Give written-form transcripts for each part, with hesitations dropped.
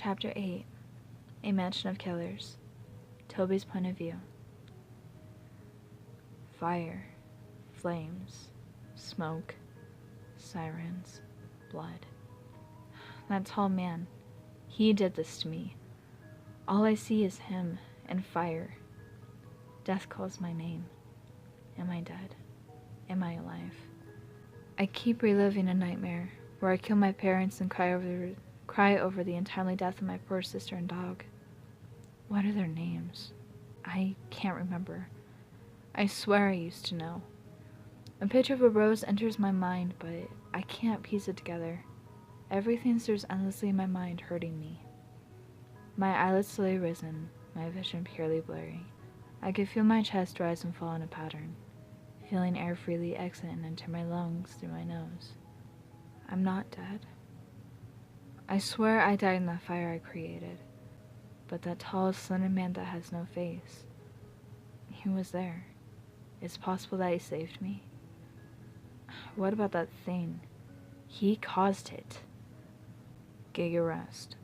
Chapter 8. A Mansion of Killers. Toby's point of view. Fire, flames, smoke, sirens, blood. That tall man, he did this to me. All I see is him and fire. Death calls my name. Am I dead? Am I alive? I keep reliving a nightmare where I kill my parents and cry over the untimely death of my poor sister and dog. What are their names? I can't remember. I swear I used to know. A picture of a rose enters my mind, but I can't piece it together. Everything stirs endlessly in my mind, hurting me. My eyelids slowly risen, my vision purely blurry. I could feel my chest rise and fall in a pattern, feeling air freely exit and enter my lungs through my nose. I'm not dead. I swear I died in that fire I created, but that tall, slender man that has no face, he was there. It's possible that he saved me. What about that thing? He caused it. Get your rest.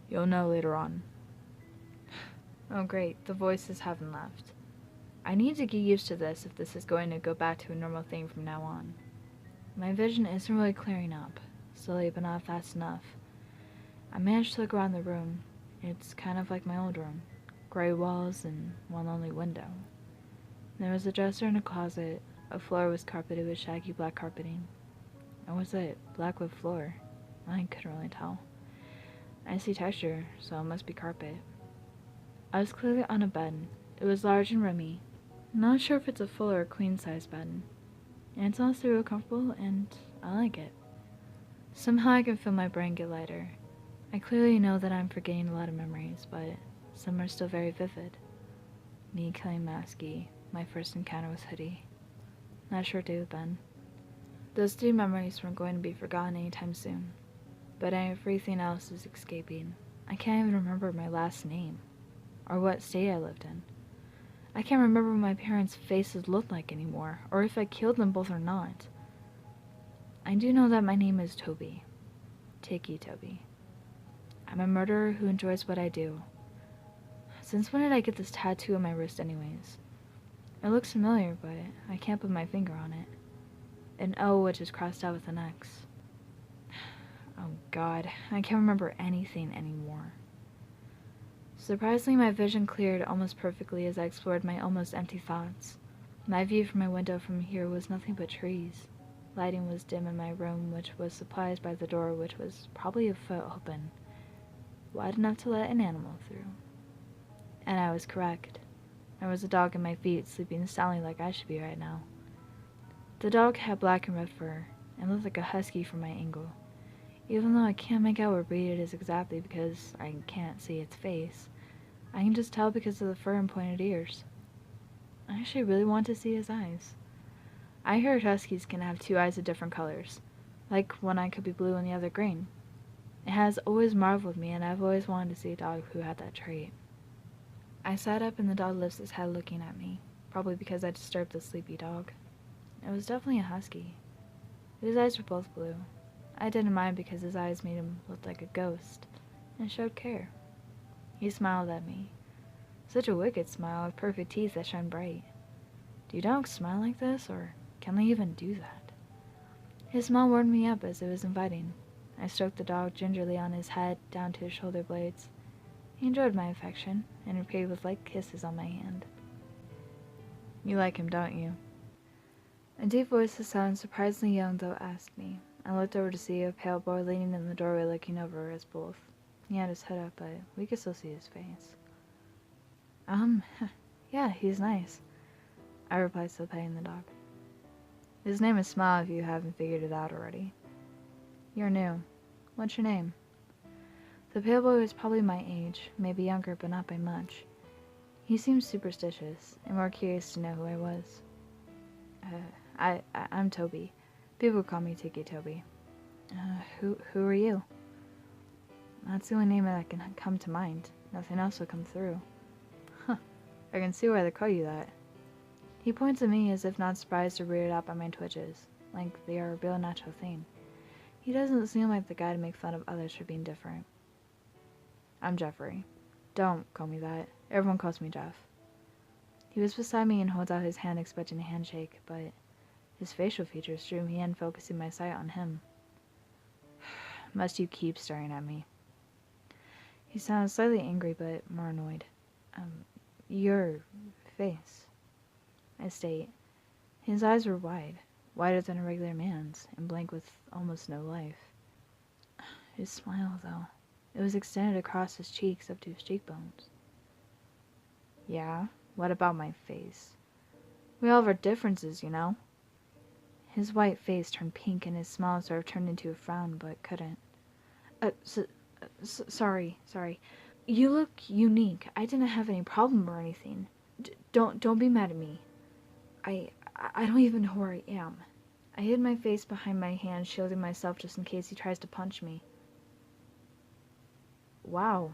You'll know later on. Oh great, the voices haven't left. I need to get used to this if this is going to go back to a normal thing from now on. My vision isn't really clearing up, slowly but not fast enough. I managed to look around the room. It's kind of like my old room. Gray walls and one lonely window. There was a dresser and a closet. A floor was carpeted with shaggy black carpeting. Or was it black wood floor? I couldn't really tell. I see texture, so it must be carpet. I was clearly on a bed. It was large and roomy. Not sure if it's a full or a queen-size bed. And it's honestly real comfortable, and I like it. Somehow I can feel my brain get lighter. I clearly know that I'm forgetting a lot of memories, but some are still very vivid. Me killing Masky, my first encounter with Hoodie. Not sure what to do with Ben. Those 3 memories weren't going to be forgotten anytime soon, but everything else is escaping. I can't even remember my last name, or what state I lived in. I can't remember what my parents' faces looked like anymore, or if I killed them both or not. I do know that my name is Toby. Ticci Toby. I'm a murderer who enjoys what I do. Since when did I get this tattoo on my wrist anyways? It looks familiar, but I can't put my finger on it. An O which is crossed out with an X. Oh god, I can't remember anything anymore. Surprisingly, my vision cleared almost perfectly as I explored my almost empty thoughts. My view from my window from here was nothing but trees. Lighting was dim in my room, which was supplied by the door, which was probably a foot open, wide enough to let an animal through. And I was correct. There was a dog at my feet, sleeping soundly like I should be right now. The dog had black and red fur, and looked like a husky from my angle. Even though I can't make out what breed it is exactly because I can't see its face, I can just tell because of the fur and pointed ears. I actually really want to see his eyes. I heard huskies can have 2 eyes of different colors, like one eye could be blue and the other green. It has always marveled me, and I've always wanted to see a dog who had that trait. I sat up and the dog lifted his head looking at me, probably because I disturbed the sleepy dog. It was definitely a husky. His eyes were both blue. I didn't mind because his eyes made him look like a ghost, and showed care. He smiled at me. Such a wicked smile with perfect teeth that shone bright. Do dogs smile like this, or can they even do that? His smile warmed me up as it was inviting. I stroked the dog gingerly on his head down to his shoulder blades. He enjoyed my affection, and repaid with light kisses on my hand. You like him, don't you? A deep voice that sounded surprisingly young, though, asked me. I looked over to see a pale boy leaning in the doorway looking over us both. He had his head up, but we could still see his face. Yeah, he's nice, I replied, still petting the dog. His name is Smile if you haven't figured it out already. You're new. What's your name? The pale boy was probably my age, maybe younger, but not by much. He seemed superstitious, and more curious to know who I was. I'm Toby. People call me Ticci Toby. Who are you? That's the only name that can come to mind. Nothing else will come through. Huh. I can see why they call you that. He points at me as if not surprised or weirded out by my twitches, like they are a real natural thing. He doesn't seem like the guy to make fun of others for being different. I'm Jeffrey. Don't call me that. Everyone calls me Jeff. He was beside me and holds out his hand expecting a handshake, but his facial features drew me in, focusing my sight on him. Must you keep staring at me? He sounded slightly angry, but more annoyed. Your face, I state. His eyes were wide, wider than a regular man's, and blank with almost no life. His smile, though, it was extended across his cheeks up to his cheekbones. Yeah, what about my face? We all have our differences, you know? His white face turned pink and his smile sort of turned into a frown, but couldn't. Sorry. You look unique. I didn't have any problem or anything. Don't be mad at me. I don't even know where I am. I hid my face behind my hand, shielding myself just in case he tries to punch me. Wow.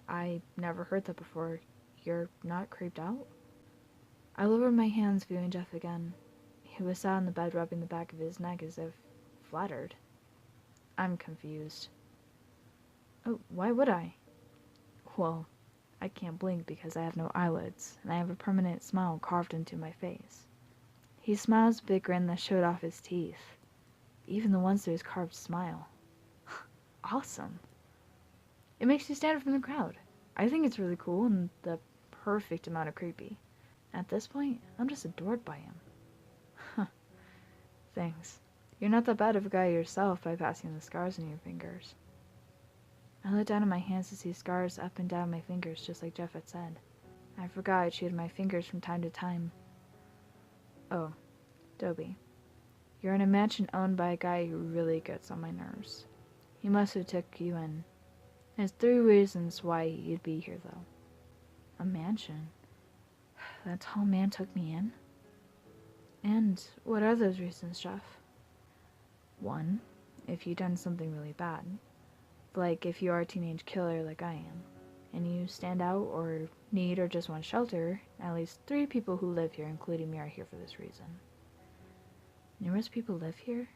I never heard that before. You're not creeped out? I lowered my hands, viewing Jeff again. He was sat on the bed, rubbing the back of his neck as if flattered. I'm confused. Oh, why would I? Well, I can't blink because I have no eyelids, and I have a permanent smile carved into my face. He smiles a big grin that showed off his teeth. Even the ones through his carved smile. Awesome. It makes you stand out from the crowd. I think it's really cool and the perfect amount of creepy. At this point, I'm just adored by him. Huh. Thanks. You're not that bad of a guy yourself by passing the scars on your fingers. I looked down at my hands to see scars up and down my fingers, just like Jeff had said. I forgot I chewed my fingers from time to time. Oh, Toby. You're in a mansion owned by a guy who really gets on my nerves. He must have took you in. There's 3 reasons why you'd be here, though. A mansion? That tall man took me in? And what are those reasons, Jeff? 1, if you've done something really bad. Like if you are a teenage killer like I am, and you stand out or need or just want shelter, at least 3 people who live here, including me, are here for this reason. Numerous people live here?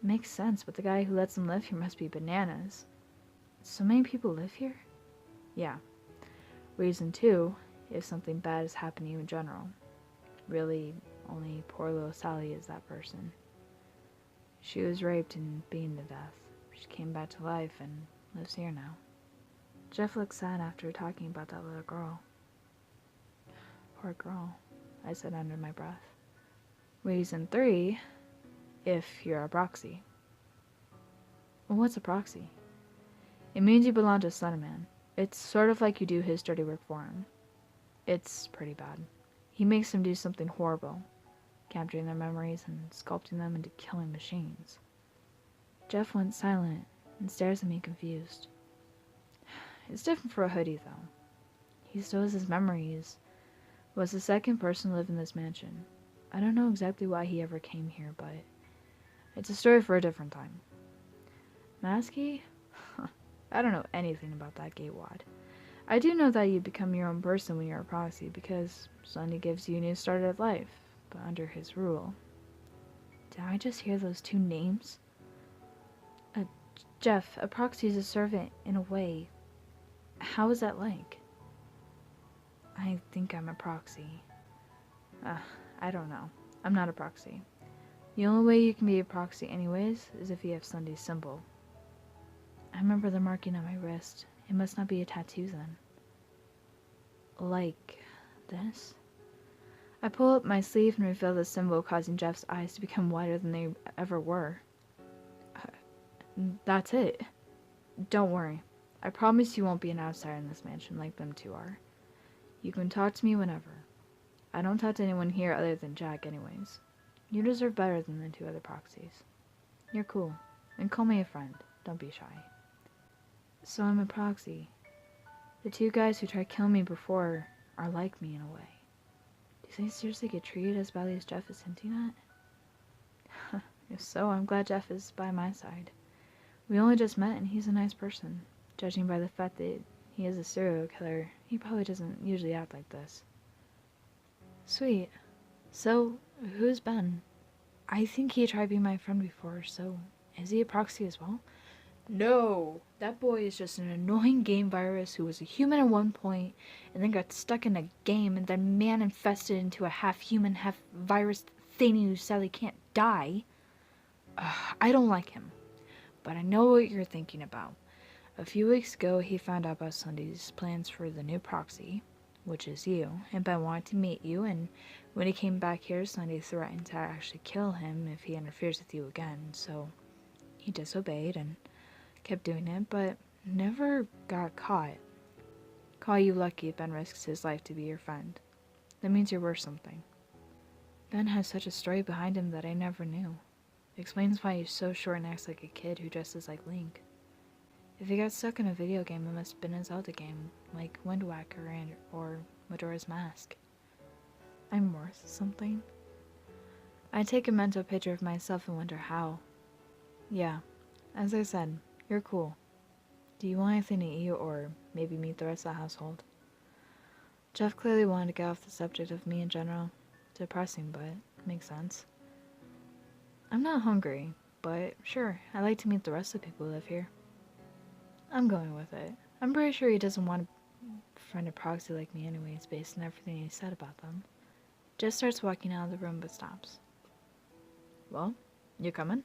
Makes sense, but the guy who lets them live here must be bananas. So many people live here? Yeah. Reason 2, if something bad has happened to you in general. Really, only poor little Sally is that person. She was raped and beaten to death. She came back to life and lives here now. Jeff looked sad after talking about that little girl. Poor girl, I said under my breath. Reason 3, if you're a proxy. What's a proxy? It means you belong to Slenderman. It's sort of like you do his dirty work for him. It's pretty bad. He makes them do something horrible, capturing their memories and sculpting them into killing machines. Jeff went silent and stares at me confused. It's different for a hoodie, though. He stores his memories. Was the second person to live in this mansion. I don't know exactly why he ever came here, but it's a story for a different time. Masky? I don't know anything about that gatewad. I do know that you become your own person when you're a proxy, because Sunday gives you a new start at life, but under his rule. Did I just hear those 2 names? Jeff, a proxy is a servant in a way. How is that like? I think I'm a proxy. I don't know. I'm not a proxy. The only way you can be a proxy anyways is if you have Sunday's symbol. I remember the marking on my wrist. It must not be a tattoo then. Like this? I pull up my sleeve and reveal the symbol, causing Jeff's eyes to become wider than they ever were. That's it. Don't worry. I promise you won't be an outsider in this mansion like them 2 are. You can talk to me whenever. I don't talk to anyone here other than Jack anyways. You deserve better than the 2 other proxies. You're cool. And call me a friend. Don't be shy. So I'm a proxy. The 2 guys who tried killing me before are like me in a way. Do they seriously get treated as badly as Jeff is hinting at? If so, I'm glad Jeff is by my side. We only just met and he's a nice person. Judging by the fact that he is a serial killer, he probably doesn't usually act like this. Sweet. So, who's Ben? I think he tried being my friend before, so is he a proxy as well? No, That boy is just an annoying game virus who was a human at one point and then got stuck in a game and then man-infested into a half-human, half-virus thing who sadly can't die. I don't like him, but I know what you're thinking about. A few weeks ago, he found out about Sunday's plans for the new proxy, which is you, and Ben wanted to meet you, and when he came back here, Sunday threatened to actually kill him if he interferes with you again, so he disobeyed and kept doing it, but never got caught. Call you lucky if Ben risks his life to be your friend. That means you're worth something. Ben has such a story behind him that I never knew. Explains why he's so short and acts like a kid who dresses like Link. If he got stuck in a video game, it must have been a Zelda game, like Wind Waker or Majora's Mask. I'm worth something? I take a mental picture of myself and wonder how. Yeah, as I said, you're cool. Do you want anything to eat or maybe meet the rest of the household? Jeff clearly wanted to get off the subject of me in general. Depressing, but makes sense. I'm not hungry, but sure, I'd like to meet the rest of the people who live here. I'm going with it. I'm pretty sure he doesn't want a friend of proxy like me anyways, based on everything he said about them. Jeff starts walking out of the room but stops. Well, you coming?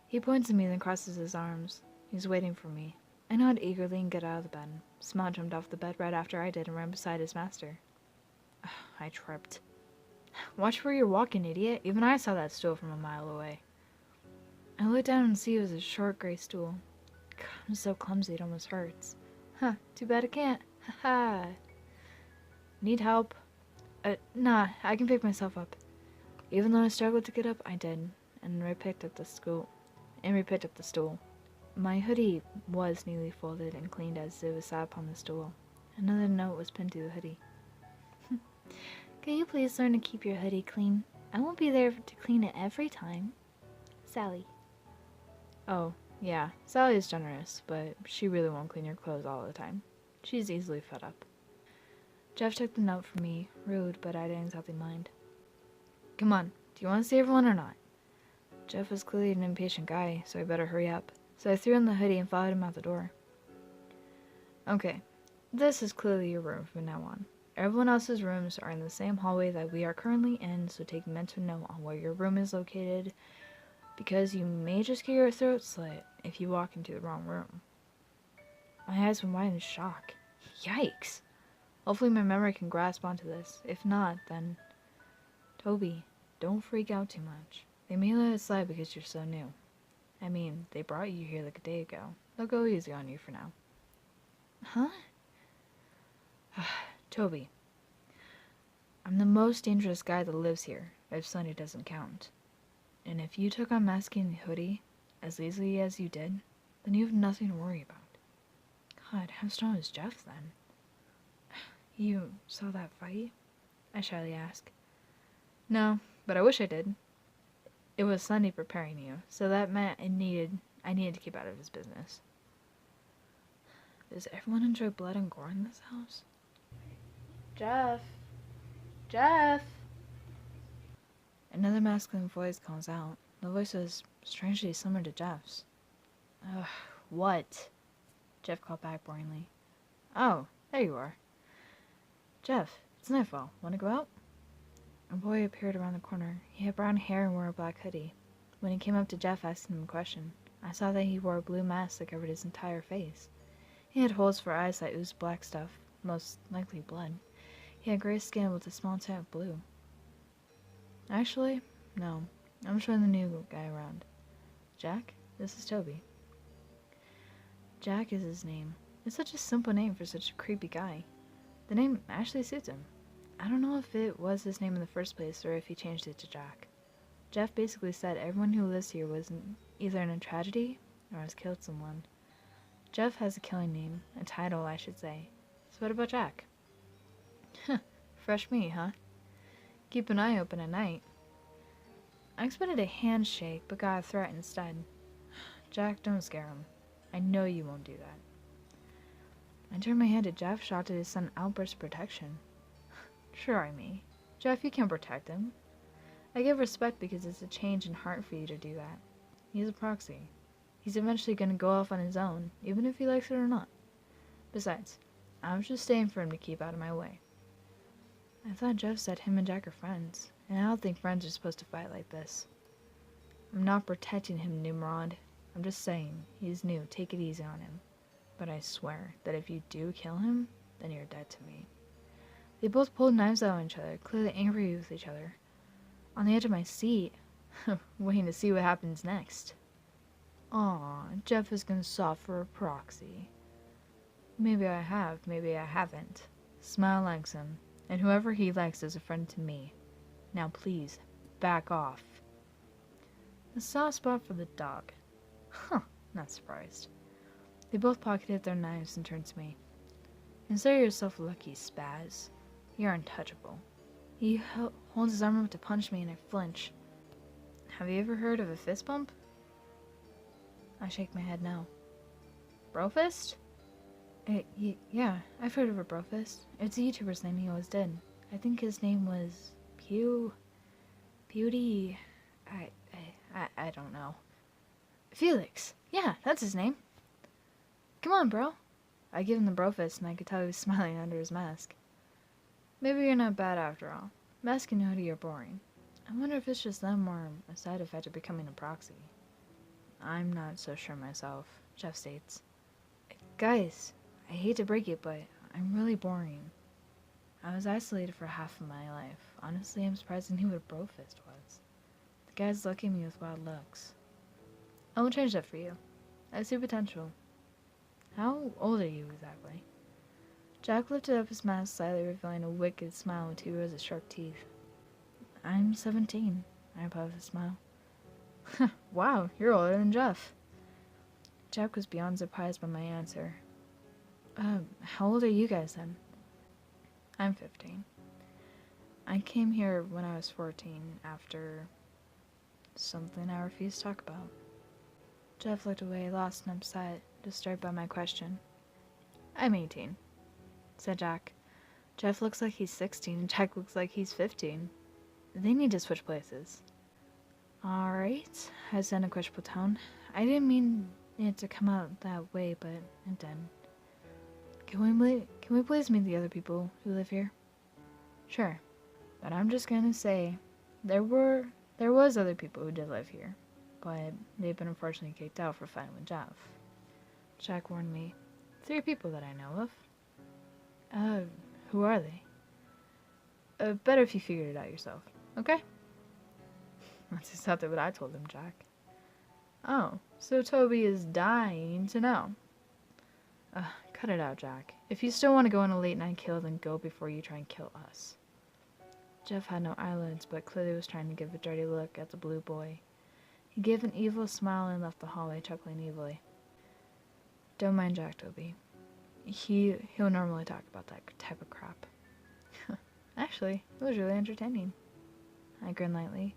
He points at me then crosses his arms. He's waiting for me. I nod eagerly and get out of the bed. Smile jumped off the bed right after I did and ran beside his master. I tripped. Watch where you're walking, idiot. Even I saw that stool from a mile away. I looked down and see it was a short gray stool. I'm so clumsy it almost hurts. Huh, too bad I can't. Ha. Need help? Nah, I can pick myself up. Even though I struggled to get up, I did, and picked up the stool. My hoodie was neatly folded and cleaned as it was sat upon the stool. Another note was pinned to the hoodie. Can you please learn to keep your hoodie clean? I won't be there to clean it every time. Sally. Oh, yeah, Sally is generous, but she really won't clean your clothes all the time. She's easily fed up. Jeff took the note from me, rude, but I didn't exactly mind. Come on, do you want to see everyone or not? Jeff was clearly an impatient guy, so I better hurry up. So I threw on the hoodie and followed him out the door. Okay, this is clearly your room from now on. Everyone else's rooms are in the same hallway that we are currently in, so take mental note on where your room is located, because you may just get your throat slit if you walk into the wrong room. My eyes went wide in shock. Yikes! Hopefully my memory can grasp onto this. If not, then... Toby, don't freak out too much. They may let it slide because you're so new. I mean, they brought you here like a day ago. They'll go easy on you for now. Huh? Toby. I'm the most dangerous guy that lives here, if Sunday doesn't count. And if you took on masking the hoodie as easily as you did, then you have nothing to worry about. God, how strong is Jeff then? You saw that fight? I shyly asked. No, but I wish I did. It was Sunday preparing you, so that meant I needed to keep out of his business. Does everyone enjoy blood and gore in this house? Jeff! Jeff! Another masculine voice calls out. The voice was strangely similar to Jeff's. What? Jeff called back boringly. Oh, there you are. Jeff, it's nightfall. Want to go out? A boy appeared around the corner. He had brown hair and wore a black hoodie. When he came up to Jeff asking him a question, I saw that he wore a blue mask that covered his entire face. He had holes for eyes that oozed black stuff, most likely blood. He had gray skin with a small tint of blue. Actually, no. I'm showing the new guy around. Jack, this is Toby. Jack is his name. It's such a simple name for such a creepy guy. The name actually suits him. I don't know if it was his name in the first place or if he changed it to Jack. Jeff basically said everyone who lives here was either in a tragedy or has killed someone. Jeff has a killing name, a title I should say. So what about Jack? Fresh meat, huh? Keep an eye open at night. I expected a handshake, but got a threat instead. Jack, don't scare him. I know you won't do that. I turned my head to Jeff, shocked at his sudden outburst of protection. Try me. Jeff, you can't protect him. I give respect because it's a change in heart for you to do that. He's a proxy. He's eventually gonna go off on his own, even if he likes it or not. Besides, I was just staying for him to keep out of my way. I thought Jeff said him and Jack are friends, and I don't think friends are supposed to fight like this. I'm not protecting him, Nimrod. I'm just saying, he's new, take it easy on him. But I swear that if you do kill him, then you're dead to me. They both pulled knives out on each other, clearly angry with each other. On the edge of my seat, waiting to see what happens next. Aw, Jeff is gonna soft for a proxy. Maybe I have, maybe I haven't. Smile likes him, and whoever he likes is a friend to me. Now please, back off. The soft spot for the dog. Huh, not surprised. They both pocketed their knives and turned to me. Consider yourself lucky, Spaz. You're untouchable. He holds his arm up to punch me and I flinch. Have you ever heard of a fist bump? I shake my head no. Brofist? Yeah, I've heard of a brofist. It's a YouTuber's name he always did. I think his name was Beauty. I don't know. Felix. Yeah, that's his name. Come on, bro. I give him the brofist and I could tell he was smiling under his mask. Maybe you're not bad after all. Mask and nudity are boring. I wonder if it's just them or a side effect of becoming a proxy. I'm not so sure myself, Jeff states. Guys, I hate to break it, but I'm really boring. I was isolated for half of my life. Honestly, I'm surprised I knew what a brofist was. The guys look at me with wild looks. I won't change that for you. I see potential. How old are you exactly? Jack lifted up his mask slightly, revealing a wicked smile with 2 rows of sharp teeth. I'm 17, I replied with a smile. Wow, you're older than Jeff. Jack was beyond surprised by my answer. How old are you guys then? I'm 15. I came here when I was 14, after something I refused to talk about. Jeff looked away, lost and upset, disturbed by my question. I'm 18, said Jack. Jeff looks like he's 16, and Jack looks like he's 15. They need to switch places. Alright, I said in a questionable tone. I didn't mean it to come out that way, but it did. Can we please meet the other people who live here? Sure, but I'm just gonna say, there was other people who did live here, but they've been unfortunately kicked out for fighting with Jeff. Jack warned me. 3 people that I know of. Who are they? Better if you figured it out yourself, okay? That's exactly what I told him, Jack. Oh, so Toby is dying to know. Cut it out, Jack. If you still want to go on a late night kill, then go before you try and kill us. Jeff had no eyelids, but clearly was trying to give a dirty look at the blue boy. He gave an evil smile and left the hallway, chuckling evilly. Don't mind Jack, Toby. He'll normally talk about that type of crap. Actually, it was really entertaining. I grinned lightly.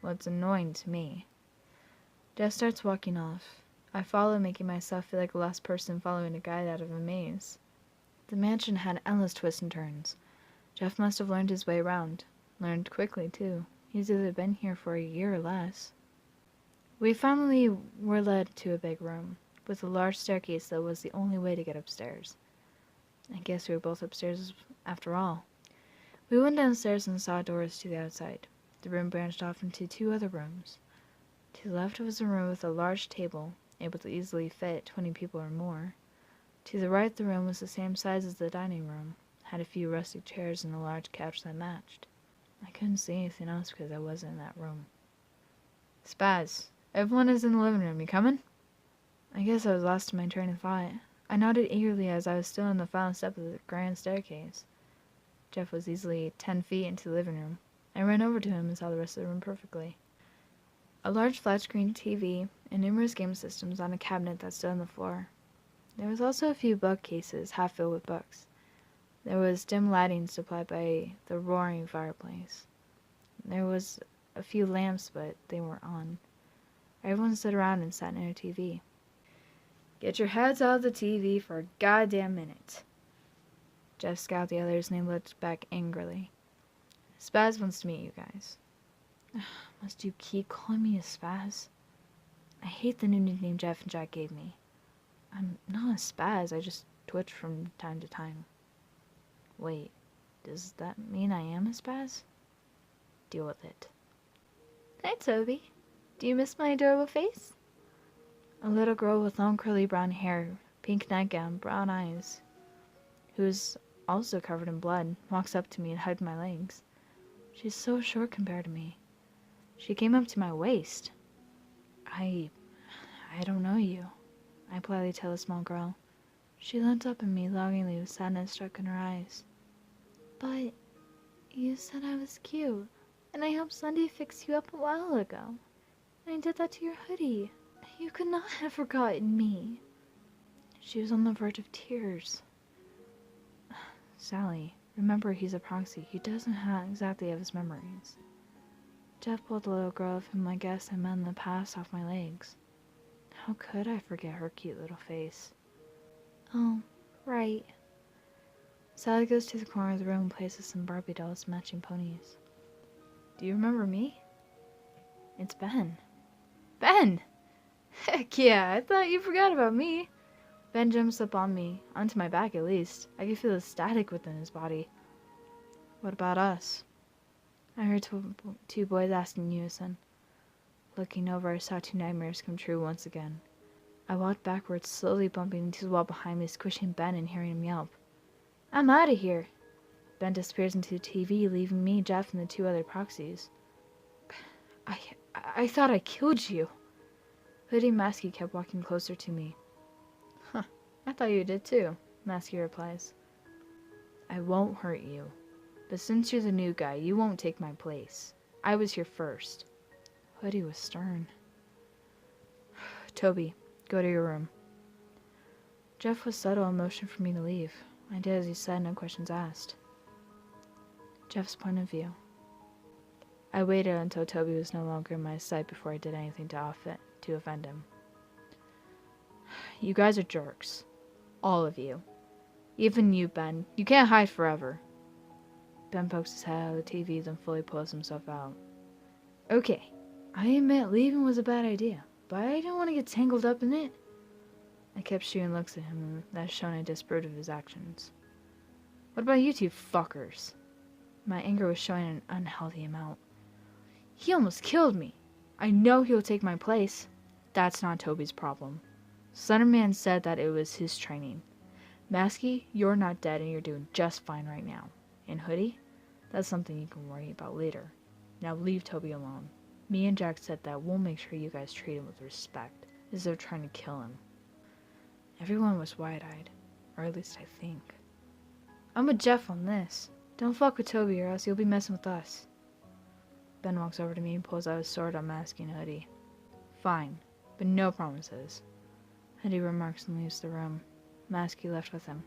Well, it's annoying to me. Jeff starts walking off. I follow, making myself feel like a lost person following a guide out of a maze. The mansion had endless twists and turns. Jeff must have learned his way around. Learned quickly, too. He's either been here for a year or less. We finally were led to a big room, with a large staircase that was the only way to get upstairs. I guess we were both upstairs after all. We went downstairs and saw doors to the outside. The room branched off into 2 other rooms. To the left was a room with a large table, able to easily fit 20 people or more. To the right, the room was the same size as the dining room, had a few rustic chairs and a large couch that matched. I couldn't see anything else because I wasn't in that room. Spaz, everyone is in the living room. You coming? I guess I was lost in my train of thought. I nodded eagerly as I was still on the final step of the grand staircase. Jeff was easily 10 feet into the living room. I ran over to him and saw the rest of the room perfectly. A large flat-screen TV and numerous game systems on a cabinet that stood on the floor. There was also a few bookcases half filled with books. There was dim lighting supplied by the roaring fireplace. There was a few lamps, but they weren't on. Everyone stood around and sat near a TV. Get your heads out of the TV for a goddamn minute. Jeff scowled at the others and they looked back angrily. Spaz wants to meet you guys. Must you keep calling me a Spaz? I hate the new nickname Jeff and Jack gave me. I'm not a spaz, I just twitch from time to time. Wait, does that mean I am a spaz? Deal with it. Hi, Toby. Do you miss my adorable face? A little girl with long curly brown hair, pink nightgown, brown eyes, who's also covered in blood, walks up to me and hugs my legs. She's so short compared to me. She came up to my waist. I don't know you, I politely tell the small girl. She leant up at me longingly with sadness struck in her eyes. But you said I was cute, and I helped Sunday fix you up a while ago. And I did that to your hoodie. You could not have forgotten me. She was on the verge of tears. Sally, remember he's a proxy. He doesn't exactly have his memories. Jeff pulled the little girl of whom I guess I met in the past off my legs. How could I forget her cute little face? Oh, right. Sally goes to the corner of the room and places some Barbie dolls matching ponies. Do you remember me? It's Ben. Ben! Heck yeah, I thought you forgot about me. Ben jumps up on me, onto my back at least. I could feel the static within his body. What about us? I heard two boys ask in unison. Looking over, I saw two nightmares come true once again. I walked backwards, slowly bumping into the wall behind me, squishing Ben and hearing him yelp. I'm out of here! Ben disappears into the TV, leaving me, Jeff, and the two other proxies. I thought I killed you. Hoodie Masky kept walking closer to me. Huh, I thought you did too, Masky replies. I won't hurt you. But since you're the new guy, you won't take my place. I was here first. Hoodie was stern. Toby, go to your room. Jeff was subtle and motioned for me to leave. I did as he said, no questions asked. Jeff's point of view. I waited until Toby was no longer in my sight before I did anything to offend him. You guys are jerks. All of you. Even you, Ben. You can't hide forever. Ben pokes his head out of the TV, then fully pulls himself out. Okay, I admit leaving was a bad idea, but I didn't want to get tangled up in it. I kept shooting looks at him, and that showed I disapproved of his actions. What about you two fuckers? My anger was showing an unhealthy amount. He almost killed me. I know he'll take my place. That's not Toby's problem. Slenderman said that it was his training. Masky, you're not dead and you're doing just fine right now. And Hoodie, that's something you can worry about later. Now leave Toby alone. Me and Jack said that we'll make sure you guys treat him with respect, as they're trying to kill him. Everyone was wide-eyed, or at least I think. I'm with Jeff on this. Don't fuck with Toby or else you'll be messing with us. Ben walks over to me and pulls out his sword, unmasking Hoodie. Fine, but no promises. Hoodie remarks and leaves the room. Masky left with him.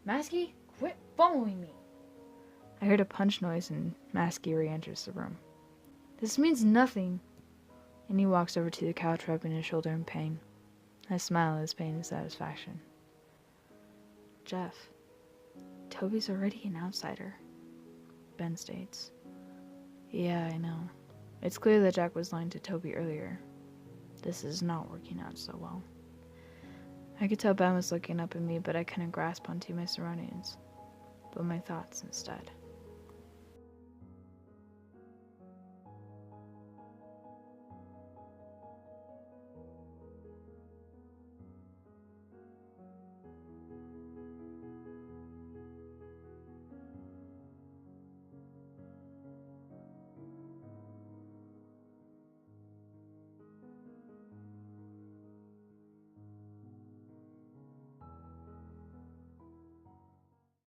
Masky, quit following me! I heard a punch noise and Masky re-enters the room. This means nothing. And he walks over to the couch, rubbing his shoulder in pain. I smile at his pain and satisfaction. Jeff, Toby's already an outsider, Ben states. Yeah, I know. It's clear that Jack was lying to Toby earlier. This is not working out so well. I could tell Ben was looking up at me, but I couldn't grasp onto my surroundings, but my thoughts instead.